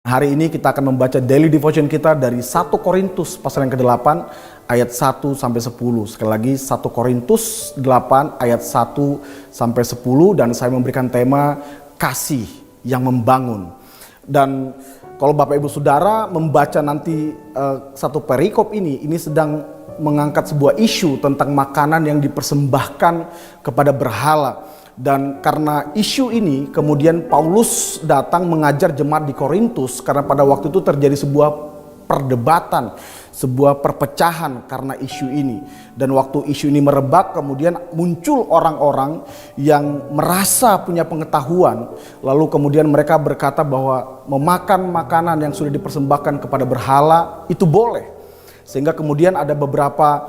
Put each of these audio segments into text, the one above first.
Hari ini kita akan membaca daily devotion kita dari 1 Korintus pasal yang ke-8 ayat 1 sampai 10. Sekali lagi 1 Korintus 8 ayat 1 sampai 10 dan saya memberikan tema kasih yang membangun. Dan kalau Bapak Ibu Saudara membaca nanti satu perikop ini sedang mengangkat sebuah isu tentang makanan yang dipersembahkan kepada berhala. Dan karena isu ini kemudian Paulus datang mengajar jemaat di Korintus karena pada waktu itu terjadi sebuah perdebatan, sebuah perpecahan karena isu ini. Dan waktu isu ini merebak kemudian muncul orang-orang yang merasa punya pengetahuan. Lalu kemudian mereka berkata bahwa memakan makanan yang sudah dipersembahkan kepada berhala itu boleh. Sehingga kemudian ada beberapa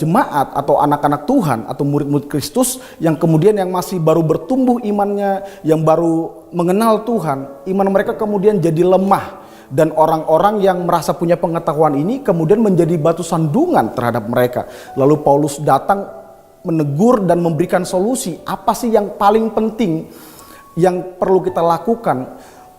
jemaat atau anak-anak Tuhan atau murid-murid Kristus yang kemudian yang masih baru bertumbuh imannya, yang baru mengenal Tuhan, iman mereka kemudian jadi lemah. Dan orang-orang yang merasa punya pengetahuan ini kemudian menjadi batu sandungan terhadap mereka. Lalu Paulus datang menegur dan memberikan solusi. Apa sih yang paling penting yang perlu kita lakukan,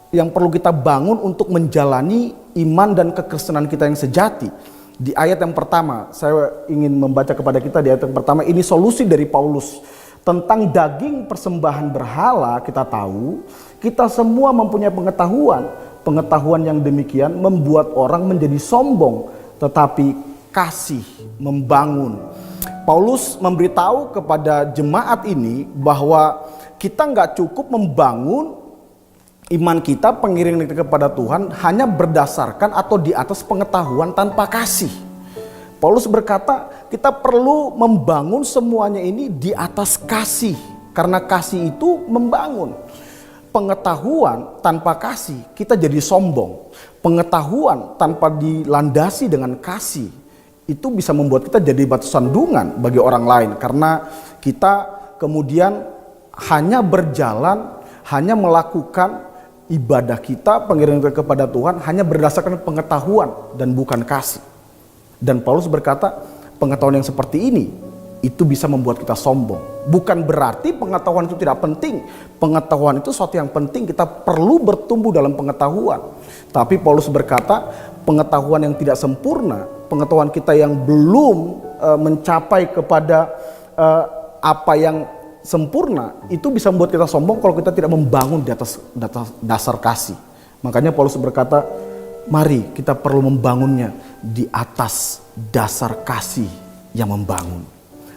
yang perlu kita bangun untuk menjalani iman dan kekristenan kita yang sejati. Di ayat yang pertama, saya ingin membaca kepada kita di ayat yang pertama, ini solusi dari Paulus. Tentang daging persembahan berhala kita tahu, kita semua mempunyai pengetahuan. Pengetahuan yang demikian membuat orang menjadi sombong, tetapi kasih membangun. Paulus memberitahu kepada jemaat ini bahwa kita nggak cukup membangun iman kita, pengiring kita kepada Tuhan hanya berdasarkan atau di atas pengetahuan tanpa kasih. Paulus berkata kita perlu membangun semuanya ini di atas kasih. Karena kasih itu membangun. Pengetahuan tanpa kasih kita jadi sombong. Pengetahuan tanpa dilandasi dengan kasih itu bisa membuat kita jadi batu sandungan bagi orang lain. Karena kita kemudian hanya berjalan, hanya melakukan ibadah kita, pengiringan kita kepada Tuhan hanya berdasarkan pengetahuan dan bukan kasih. Dan Paulus berkata pengetahuan yang seperti ini itu bisa membuat kita sombong. Bukan berarti pengetahuan itu tidak penting. Pengetahuan itu sesuatu yang penting, kita perlu bertumbuh dalam pengetahuan. Tapi Paulus berkata pengetahuan yang tidak sempurna, pengetahuan kita yang belum mencapai kepada apa yang sempurna, itu bisa membuat kita sombong kalau kita tidak membangun di atas dasar kasih. Makanya Paulus berkata, mari kita perlu membangunnya di atas dasar kasih yang membangun.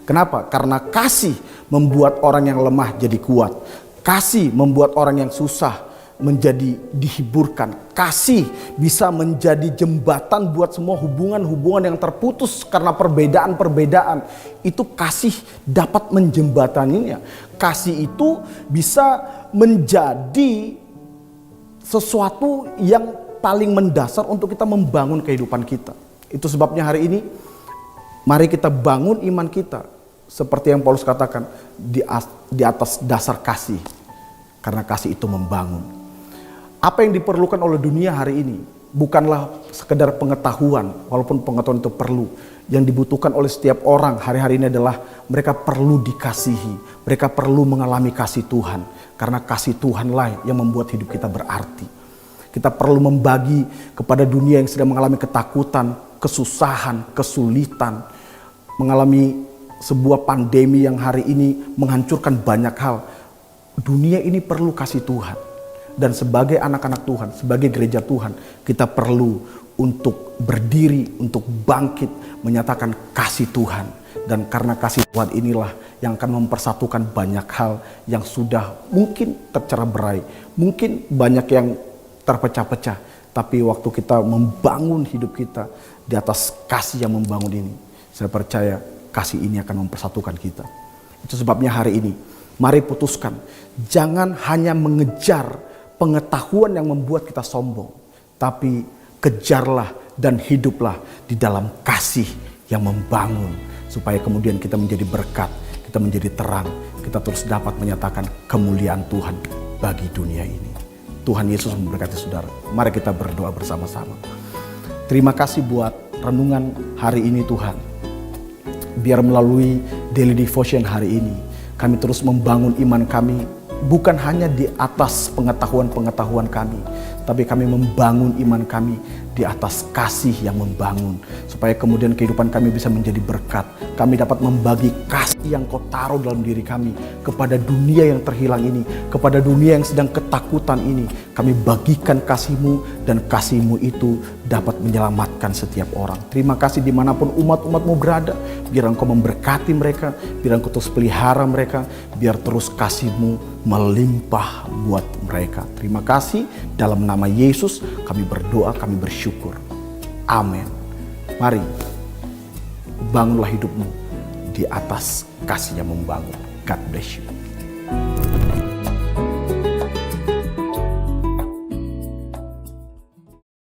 Kenapa? Karena kasih membuat orang yang lemah jadi kuat. Kasih membuat orang yang susah menjadi dihiburkan. Kasih bisa menjadi jembatan buat semua hubungan-hubungan yang terputus karena perbedaan-perbedaan. Itu kasih dapat menjembataninya. Kasih itu bisa menjadi sesuatu yang paling mendasar untuk kita membangun kehidupan kita. Itu sebabnya hari ini mari kita bangun iman kita seperti yang Paulus katakan di atas dasar kasih. Karena kasih itu membangun. Apa yang diperlukan oleh dunia hari ini bukanlah sekedar pengetahuan, walaupun pengetahuan itu perlu. Yang dibutuhkan oleh setiap orang hari-hari ini adalah mereka perlu dikasihi, mereka perlu mengalami kasih Tuhan. Karena kasih Tuhanlah yang membuat hidup kita berarti. Kita perlu membagi kepada dunia yang sedang mengalami ketakutan, kesusahan, kesulitan, mengalami sebuah pandemi yang hari ini menghancurkan banyak hal. Dunia ini perlu kasih Tuhan. Dan sebagai anak-anak Tuhan, sebagai gereja Tuhan, kita perlu untuk berdiri, untuk bangkit, menyatakan kasih Tuhan. Dan karena kasih Tuhan inilah yang akan mempersatukan banyak hal yang sudah mungkin tercerai-berai, mungkin banyak yang terpecah-pecah. Tapi waktu kita membangun hidup kita di atas kasih yang membangun ini, saya percaya kasih ini akan mempersatukan kita. Itu sebabnya hari ini, mari putuskan, jangan hanya mengejar pengetahuan yang membuat kita sombong, tapi kejarlah dan hiduplah di dalam kasih yang membangun, supaya kemudian kita menjadi berkat, kita menjadi terang, kita terus dapat menyatakan kemuliaan Tuhan bagi dunia ini. Tuhan Yesus memberkati saudara. Mari kita berdoa bersama-sama. Terima kasih buat renungan hari ini Tuhan. Biar melalui daily devotion hari ini, kami terus membangun iman kami bukan hanya di atas pengetahuan-pengetahuan kami, tapi kami membangun iman kami di atas kasih yang membangun. Supaya kemudian kehidupan kami bisa menjadi berkat. Kami dapat membagi kasih yang Kau taruh dalam diri kami kepada dunia yang terhilang ini, kepada dunia yang sedang ketakutan ini. Kami bagikan kasih-Mu, dan kasih-Mu itu dapat menyelamatkan setiap orang. Terima kasih dimanapun umat-umat-Mu berada. Biar Engkau memberkati mereka, biar Engkau terus pelihara mereka, biar terus kasih-Mu melimpah buat mereka. Terima kasih, dalam nama Yesus kami berdoa, kami bersyukur. Amin. Mari, bangunlah hidupmu di atas kasih yang membangun. God bless you.